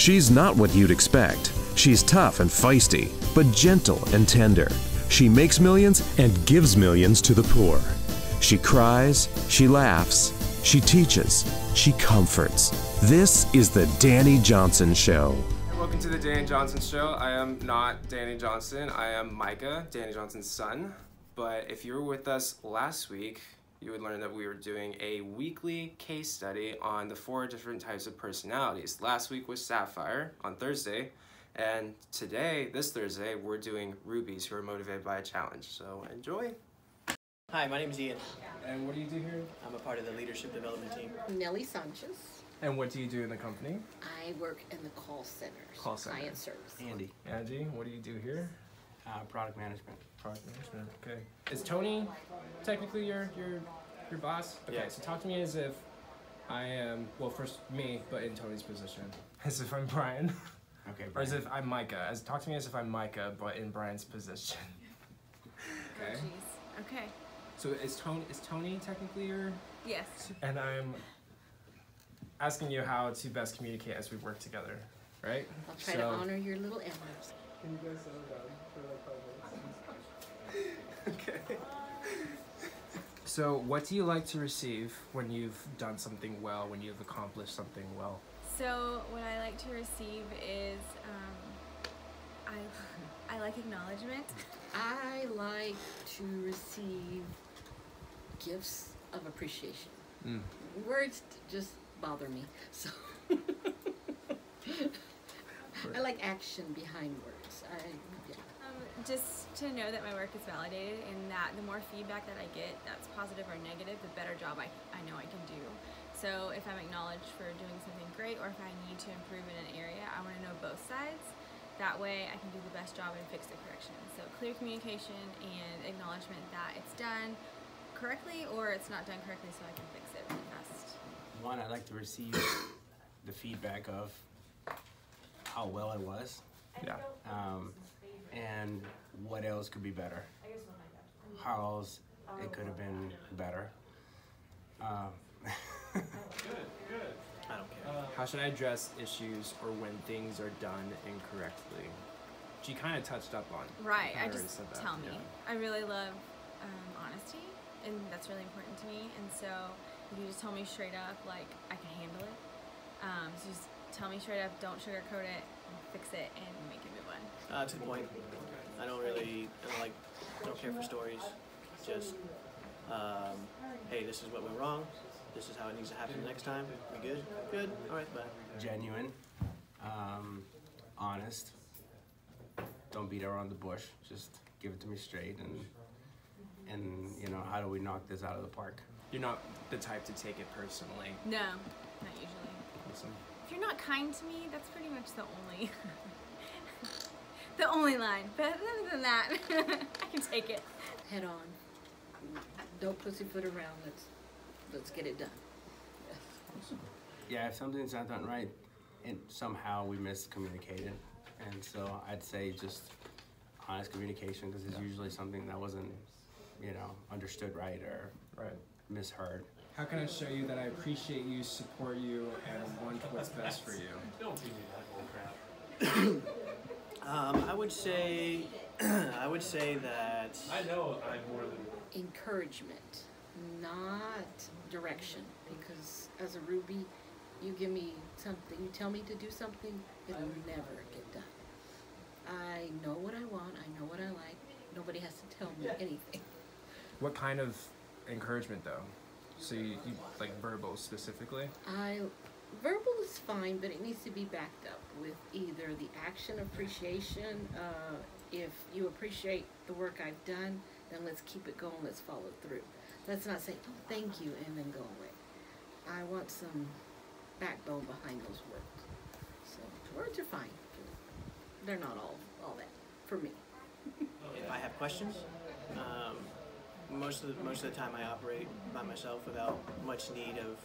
She's not what you'd expect. She's tough and feisty, but gentle and tender. She makes millions and gives millions to the poor. She cries, she laughs, she teaches, she comforts. This is the Dani Johnson Show. Welcome to the Dani Johnson Show. I am not Dani Johnson. I am Micah, Dani Johnson's son. But if you were with us last week, you would learn that we were doing a weekly case study on the 4 different types of personalities. Last week was Sapphire on Thursday, and today, this Thursday, we're doing Rubies who are motivated by a challenge. So enjoy. Hi, my name is Ian. And what do you do here? I'm a part of the leadership development team. Nelly Sanchez. And what do you do in the company? I work in the call center. Call center. Client service. Andy. Angie, what do you do here? Product management. Product management, okay. Is Tony technically your boss? Okay, Yeah. so talk to me as if I am, well, first me, but in Tony's position. As if I'm Brian. Okay. Or as if I'm Micah. Talk to me as if I'm Micah, but in Brian's position. Okay. Jeez. Okay. So is Tony technically your? Yes. And I'm asking you how to best communicate as we work together, right? I'll try to honor your little embers. Can you guys settle down for like 5 minutes? Okay. So what do you like to receive when you've done something well, when you've accomplished something well? So what I like to receive is, I like acknowledgement. I like to receive gifts of appreciation. Words just bother me, so I like action behind words. Just to know that my work is validated and that the more feedback that I get that's positive or negative, the better job I know I can do. So if I'm acknowledged for doing something great or if I need to improve in an area, I want to know both sides. That way I can do the best job and fix the correction. So clear communication and acknowledgement that it's done correctly or it's not done correctly so I can fix it really fast. One, I like to receive the feedback of how well it was. Yeah. And what else could be better? How else it could have been better? Good. I don't care. How should I address issues or when things are done incorrectly? She kind of touched up on. Right, I already just said that, tell me. yeah. I really love honesty, and that's really important to me. And so if you just tell me straight up, like I can handle it. So just tell me straight up, don't sugarcoat it, fix it, and make it move on. To the point. I don't care for stories. Just, hey, this is what went wrong. This is how it needs to happen next time. We good? Good. All right, bye. Genuine, honest. Don't beat around the bush. Just give it to me straight, and you know, how do we knock this out of the park? You're not the type to take it personally. No, not usually. Awesome. If you're not kind to me, that's pretty much the only the only line. But other than that, I can take it. Head on. Don't pussyfoot around. Let's get it done. Yes. Yeah, if something's not done right, and somehow we miscommunicated, and so I'd say just honest communication, because it's usually something that wasn't, you know, understood right or misheard. How can I show you that I appreciate you, support you, and want what's best for you? I would say that Encouragement, not direction, because as a Ruby, you give me something, you tell me to do something, it'll never get done. I know what I want, I know what I like, nobody has to tell me anything. What kind of encouragement, though? So you like verbal specifically? Verbal is fine, but it needs to be backed up with either the action appreciation. If you appreciate the work I've done, then let's keep it going, let's follow through. Let's not say, oh, thank you, and then go away. I want some backbone behind those words. So words are fine. They're not all that for me. if I have questions, most of the time I operate by myself without much need of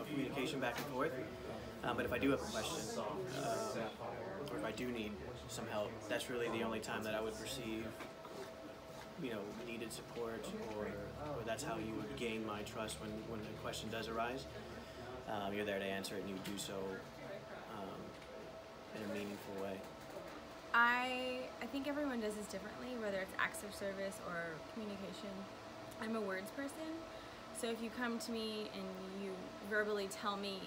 communication back and forth. But if I do have a question, or if I do need some help, that's really the only time that I would receive, needed support, or that's how you would gain my trust when a question does arise. you're there to answer it and you do so in a meaningful way. I think everyone does this differently, whether it's acts of service or communication. I'm a words person, so if you come to me and you verbally tell me,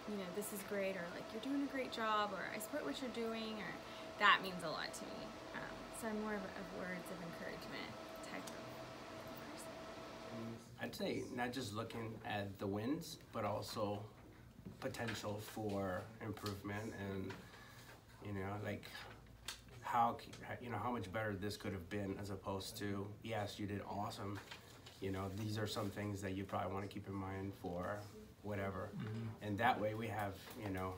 you know, this is great, or like, you're doing a great job, or I support what you're doing, or that means a lot to me. So I'm more of words of encouragement type of person. I'd say not just looking at the wins, but also potential for improvement, and you know, like how much better this could have been, as opposed to, yes, you did awesome. You know, these are some things that you probably want to keep in mind for whatever. And that way we have, you know,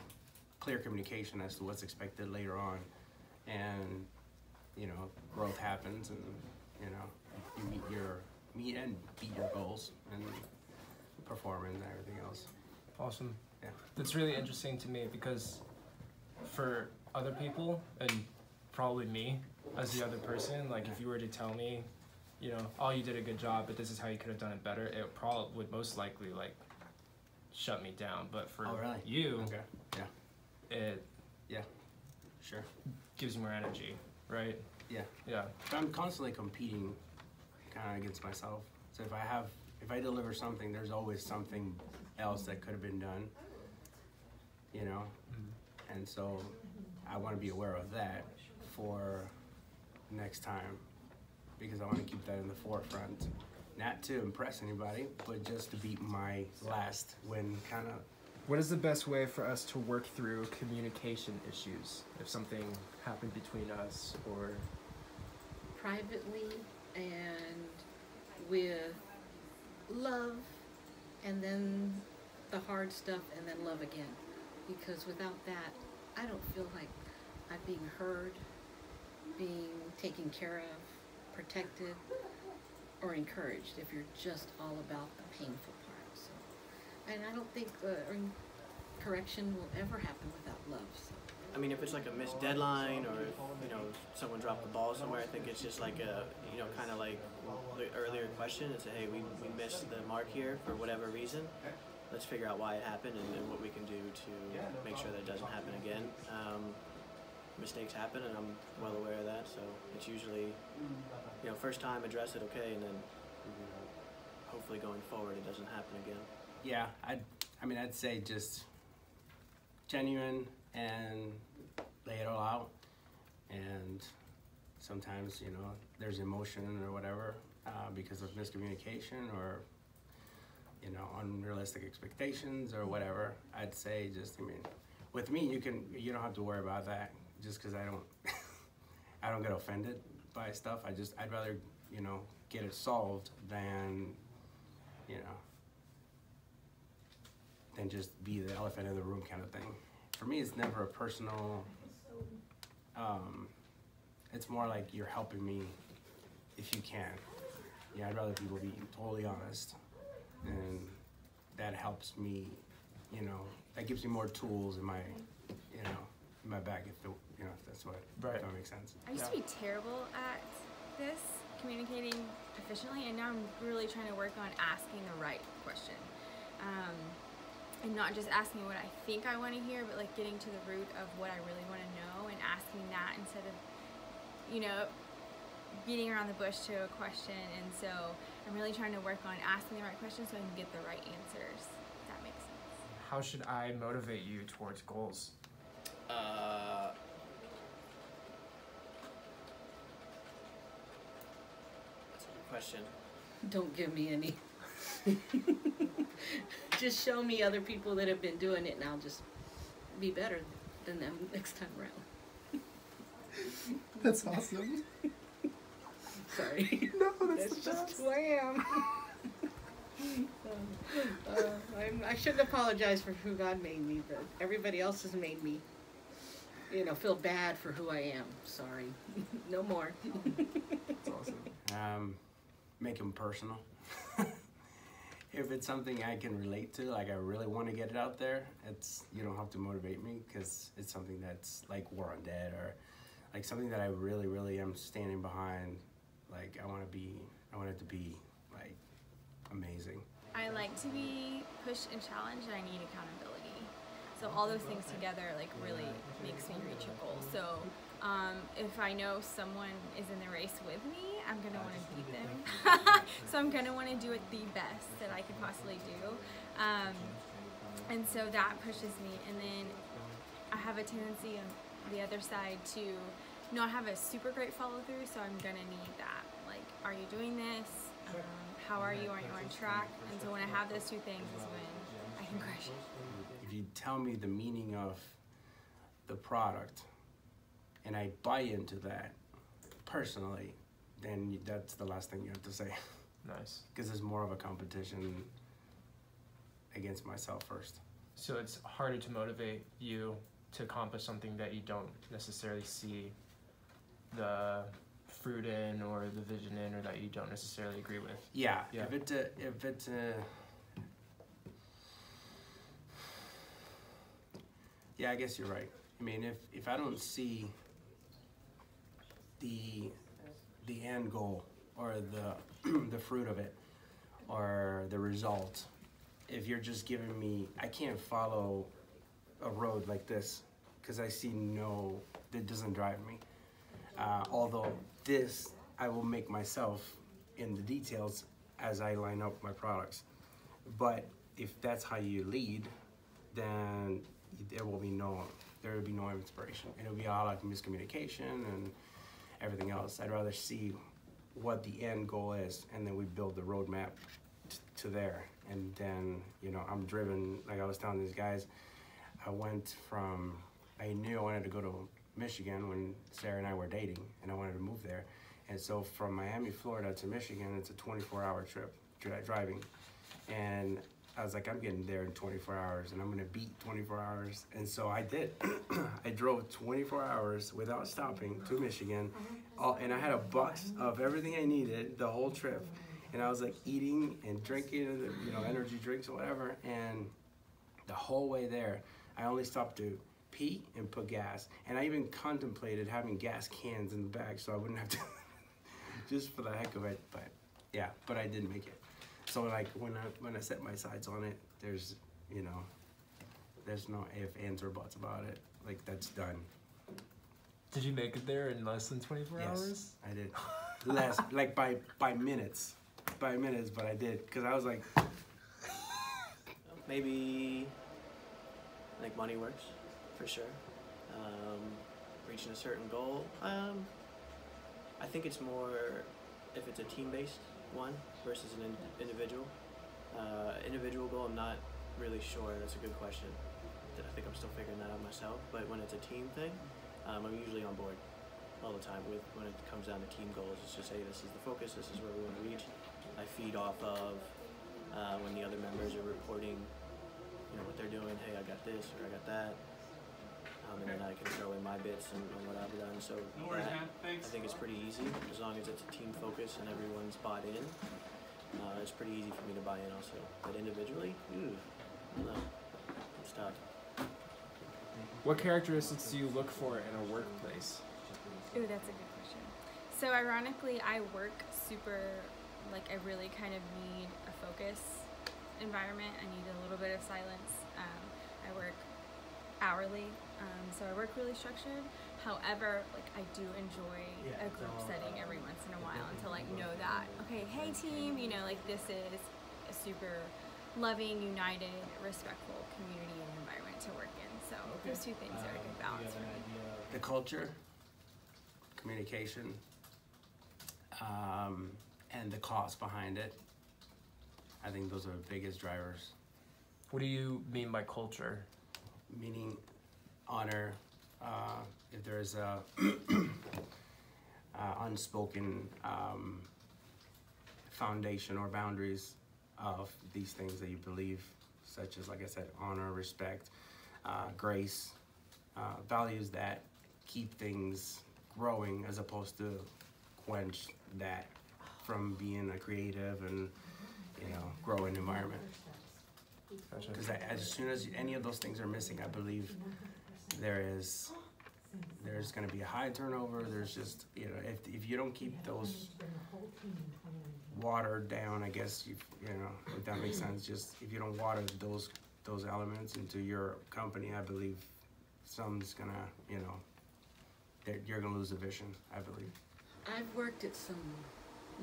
clear communication as to what's expected later on, and you know, growth happens, and you know, you meet and beat your goals and performance and everything else. Awesome. Yeah. That's really interesting to me, because for other people, and probably me as the other person, like if you were to tell me, you know, oh, you did a good job, but this is how you could have done it better, it probably would most likely like shut me down. But for really? you, Okay. Yeah. it Sure. gives you more energy, right? Yeah. Yeah. But I'm constantly competing kind of against myself. So if I deliver something, there's always something else that could have been done, you know? And so I want to be aware of that for next time, because I want to keep that in the forefront. Not to impress anybody, but just to beat my last win, kind of. What is the best way for us to work through communication issues if something happened between us, or Privately and with love, and then the hard stuff, and then love again. Because without that, I don't feel like I'm being heard, being taken care of, protected, or encouraged if you're just all about the painful part. So, and I don't think correction will ever happen without love. So. I mean, if it's like a missed deadline, or if, you know, someone dropped the ball somewhere, I think it's just like a, you know, kind of like the earlier question. It's a, hey, we missed the mark here for whatever reason. Let's figure out why it happened, and what we can do to make sure that it doesn't happen again. Mistakes happen, and I'm well aware of that. So it's usually, you know, first time, address it, okay, and then hopefully going forward it doesn't happen again. Yeah, I'd say just genuine and lay it all out. And sometimes, you know, there's emotion or whatever because of miscommunication, or you know, unrealistic expectations or whatever. I'd say just, I mean, with me, you don't have to worry about that, just because I don't get offended by stuff. I'd rather, you know, get it solved than, you know, than just be the elephant in the room kind of thing. For me, it's never a personal, it's more like you're helping me if you can. Yeah, I'd rather people be totally honest, and that helps me, you know, that gives me more tools in my, you know, in my bag, if that's what, if that makes sense. I used to be terrible at this, communicating efficiently, and now I'm really trying to work on asking the right question. And not just asking what I think I want to hear, but like getting to the root of what I really want to know, and asking that instead of, you know, beating around the bush to a question. And so I'm really trying to work on asking the right question so I can get the right answers, if that makes sense. how should I motivate you towards goals? That's a good question. Don't give me any. Just show me other people that have been doing it, and I'll just be better than them next time around. That's awesome. Sorry. No, That's just who I am. I shouldn't apologize for who God made me, but everybody else has made me, you know, feel bad for who I am. Sorry. No more. That's awesome. Make them personal. If it's something I can relate to, like I really want to get it out there, you don't have to motivate me, because it's something that's like War on Dead, or like something that I really, really am standing behind. Like I want it to be like amazing. I like to be pushed and challenged, and I need accountability. So all those things together like really makes me reach a goal. So if I know someone is in the race with me, I'm gonna want to beat them. So I'm gonna want to do it the best that I could possibly do. And so that pushes me. And then I have a tendency on the other side to not have a super great follow through. So I'm gonna need that. Like, are you doing this? How are you? Are you on track? And so when I have those two things is when I can crush it. If you tell me the meaning of the product and I buy into that personally, then that's the last thing you have to say. Nice. Because it's more of a competition against myself first. So it's harder to motivate you to accomplish something that you don't necessarily see the fruit in or the vision in, or that you don't necessarily agree with. Yeah. Yeah. If it's a yeah, I guess you're right. I mean, if I don't see the end goal or the fruit of it or the result, if you're just giving me, I can't follow a road like this because I see that doesn't drive me. Although this, I will make myself in the details as I line up my products. But if that's how you lead, then there will be no inspiration. It'll be all like miscommunication and everything else. I'd rather see what the end goal is, and then we build the roadmap to there. And then, I'm driven, like I was telling these guys, I knew I wanted to go to Michigan when Sarah and I were dating, and I wanted to move there. And so from Miami, Florida to Michigan, it's a 24-hour trip driving. And I was like, I'm getting there in 24 hours, and I'm gonna beat 24 hours. And so I did. I drove 24 hours without stopping to Michigan, and I had a box of everything I needed the whole trip. And I was like eating and drinking, energy drinks or whatever. And the whole way there, I only stopped to pee and put gas. And I even contemplated having gas cans in the bag so I wouldn't have to, just for the heck of it. But yeah, but I did make it. So like when I set my sights on it, there's no if, ands, or buts about it. Like, that's done. Did you make it there in less than 24 hours? Yes, I did. Less, like by minutes. By minutes, but I did. Because I was like... Maybe like money works, for sure. Reaching a certain goal. I think it's more if it's a team-based one versus an individual. Individual goal, I'm not really sure. That's a good question. I think I'm still figuring that out myself. But when it's a team thing, I'm usually on board all the time when it comes down to team goals. It's just, hey, this is the focus, this is where we want to reach. I feed off of when the other members are reporting, what they're doing. Hey, I got this or I got that. And then I can throw in my bits and what I've done. So I think it's pretty easy as long as it's a team focus and everyone's bought in. It's pretty easy for me to buy in also. But individually, no, it's tough. What characteristics do you look for in a workplace? Ooh, that's a good question. So ironically, I work I really kind of need a focus environment. I need a little bit of silence. I work hourly, so I work really structured. However, I do enjoy a group setting every once in a while, and to know that, okay, hey team, this is a super loving, united, respectful community and environment to work in. So those two things are a good balance for me. The culture, communication, and the cost behind it. I think those are the biggest drivers. What do you mean by culture? Meaning honor, if there's a unspoken foundation or boundaries of these things that you believe, such as, like I said, honor, respect, grace, values that keep things growing as opposed to quench that from being a creative and growing environment. Because as soon as any of those things are missing, I believe there's going to be a high turnover. There's just if you don't keep watered down, I guess, you know, if that makes sense. Just if you don't water those elements into your company, I believe some's gonna, you know, you're gonna lose the vision, I believe. I've worked at some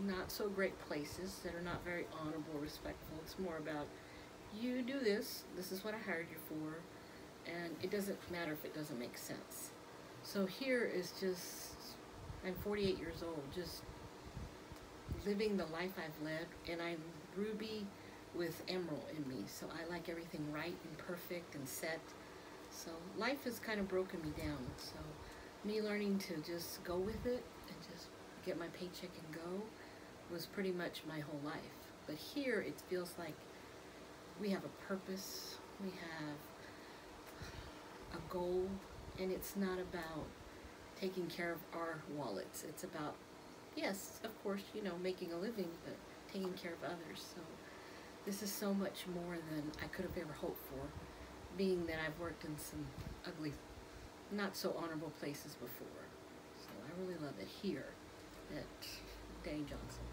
not so great places that are not very honorable, respectful. It's more about, you do this is what I hired you for, and it doesn't matter if it doesn't make sense. So here is just, I'm 48 years old, just living the life I've led, and I'm ruby with emerald in me, so I like everything right and perfect and set. So life has kind of broken me down, so me learning to just go with it and just get my paycheck and go was pretty much my whole life. But here it feels like we have a purpose, we have a goal, and it's not about taking care of our wallets. It's about, yes, of course, you know, making a living, but taking care of others. So this is so much more than I could have ever hoped for, being that I've worked in some ugly, not so honorable places before. So I really love it here at Dani Johnson.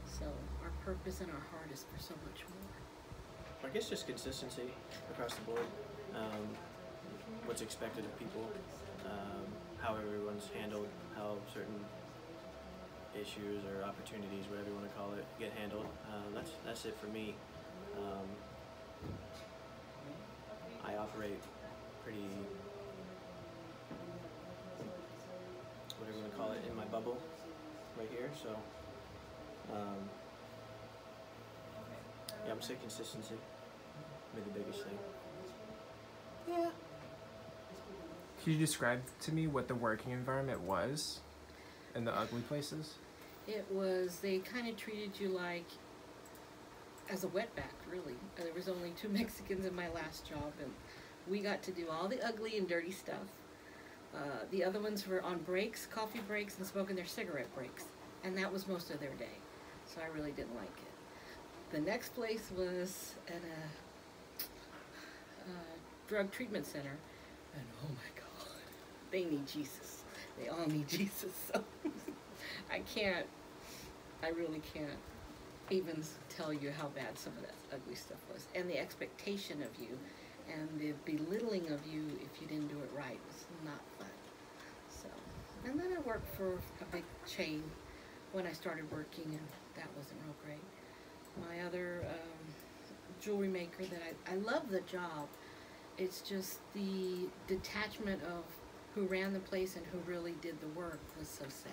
So our purpose and our heart is for so much more. I guess just consistency across the board. What's expected of people, how everyone's handled, how certain issues or opportunities, whatever you want to call it, get handled. That's it for me. I operate pretty, whatever you want to call it, in my bubble right here. So yeah, I'm saying consistency be the biggest thing. Yeah. Could you describe to me what the working environment was in the ugly places? It was, they kind of treated you like as a wetback, really. There was only 2 Mexicans in my last job, and we got to do all the ugly and dirty stuff. The other ones were on breaks, coffee breaks, and smoking their cigarette breaks, and that was most of their day. So I really didn't like it. The next place was at a drug treatment center, and oh my God, they need Jesus. They all need Jesus. So I really can't even tell you how bad some of that ugly stuff was. And the expectation of you and the belittling of you if you didn't do it right was not fun. So, and then I worked for a big chain when I started working, and that wasn't real great. My other jewelry maker that I love the job. It's just the detachment of who ran the place and who really did the work was so sad.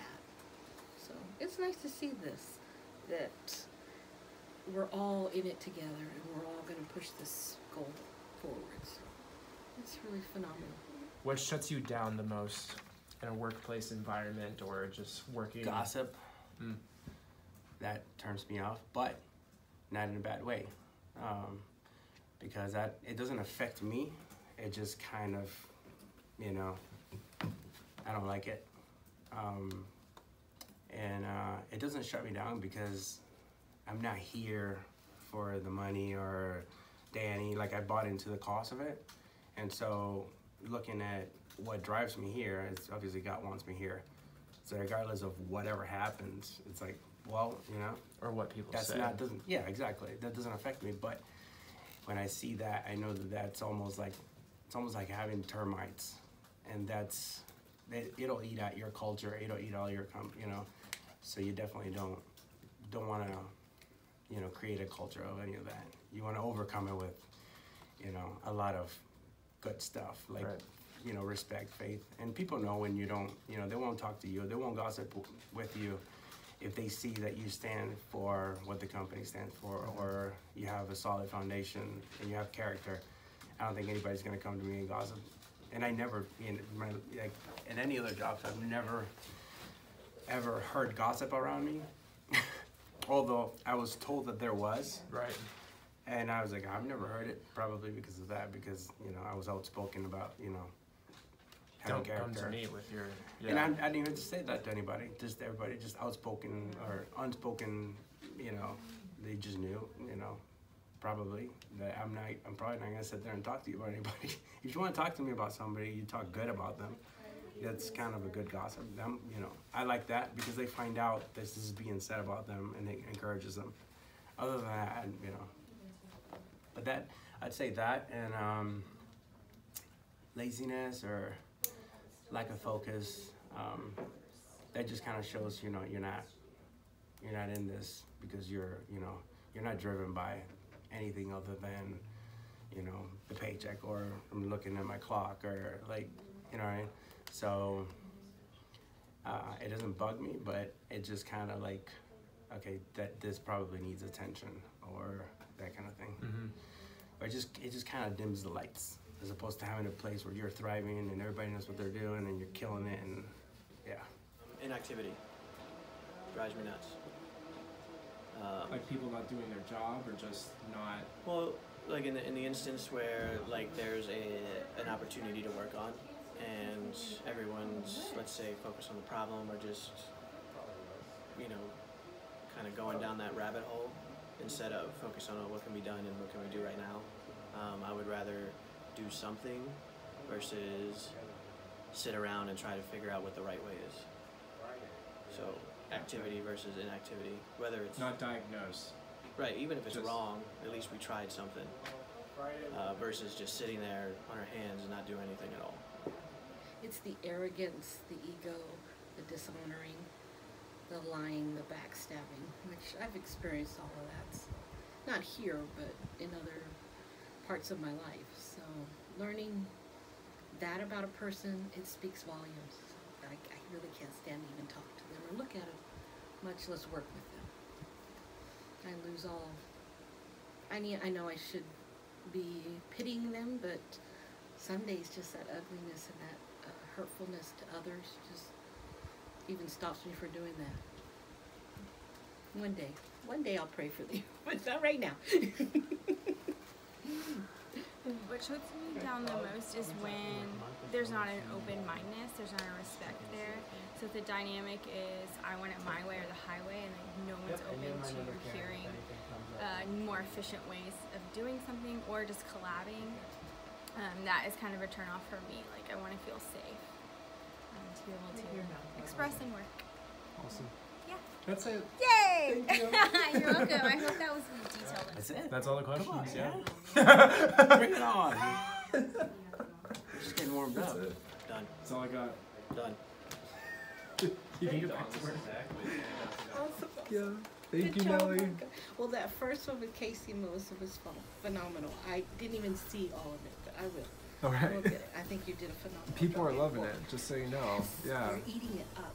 So it's nice to see this, that we're all in it together and we're all going to push this goal forward. So it's really phenomenal. What shuts you down the most in a workplace environment or just working? Gossip. That turns me off, but not in a bad way. Because it doesn't affect me. It just kind of, you know, I don't like it. And it doesn't shut me down because I'm not here for the money or Dani. Like, I bought into the cost of it. And so looking at what drives me here, it's obviously God wants me here. So regardless of whatever happens, it's like, well, you know. Or what people say. Yeah, exactly. That doesn't affect me. But when I see that, I know that that's almost like, it's almost like having termites. And it'll eat at your culture. It'll eat all your, you know. So you definitely don't want to, you know, create a culture of any of that. You want to overcome it with, you know, a lot of good stuff, like, right, you know, respect, faith. And people know when you don't, you know, they won't talk to you. They won't gossip with you if they see that you stand for what the company stands for, or you have a solid foundation and you have character. I don't think anybody's going to come to me and gossip. And I never, in any other jobs, I've never ever heard gossip around me. Although I was told that there was. Right. And I was like, I've never heard it, probably because of that, because, you know, I was outspoken about, you know, having character. Don't come to me with your, yeah. And I didn't even say that to anybody, just everybody, just outspoken or unspoken, you know, they just knew, you know, probably that I'm probably not gonna sit there and talk to you about anybody. If you want to talk to me about somebody, you talk good about them. that's kind of a good gossip. You know, I like that because they find out this is being said about them and it encourages them. Other than that, you know, but that, I'd say that and laziness or lack of focus, that just kind of shows, you know, you're not in this because you're not driven by anything other than, you know, the paycheck, or I'm looking at my clock, or like, you know what I mean? So it doesn't bug me, but it just kind of like, okay, that this probably needs attention, or that kind of thing. Mm-hmm. Or it just kind of dims the lights, as opposed to having a place where you're thriving and everybody knows what they're doing and you're killing it, and yeah. Inactivity drives me nuts. Like people not doing their job, or just not. Well, like in the instance where like there's an opportunity to work on, and everyone's, let's say, focused on the problem, or just, you know, kind of going down that rabbit hole instead of focus on what can be done and what can we do right now. I would rather do something versus sit around and try to figure out what the right way is. So activity versus inactivity, whether it's Not diagnosed. right, even if it's Just- wrong, at least we tried something. Versus just sitting there on our hands and not doing anything at all. It's the arrogance, the ego, the dishonoring, the lying, the backstabbing, which I've experienced all of that. So, not here, but in other parts of my life. So learning that about a person, it speaks volumes. I really can't stand to even talk to them or look at them, much less work with them. I lose all. I know I should be pitying them, but some days just that ugliness and that hurtfulness to others just even stops me from doing that. One day I'll pray for them, but not right now. What shuts me down the most is when there's not an open-mindedness, there's not a respect there. So if the dynamic is I want it my way or the highway, and like no one's open to hearing more efficient ways of doing something, or just collabing, that is kind of a turn off for me. Like I want to feel safe to be able to express and work. Awesome. Yeah. That's it. Yay! Thank you. You're welcome. I hope that was detailed. That's it. That's all the questions. Come on, yeah. Bring it on. We're just getting warmed up. That's it. Done. That's all I got. Done. You can get back to work. Awesome. Yeah. Thank Good you, job, Nelly. Micah. Well, that first one with Casey and Melissa was phenomenal. I didn't even see all of it, but I will. All I will right. get it. I think you did a phenomenal People job. are loving it, just so you know. Yeah. You're eating it up.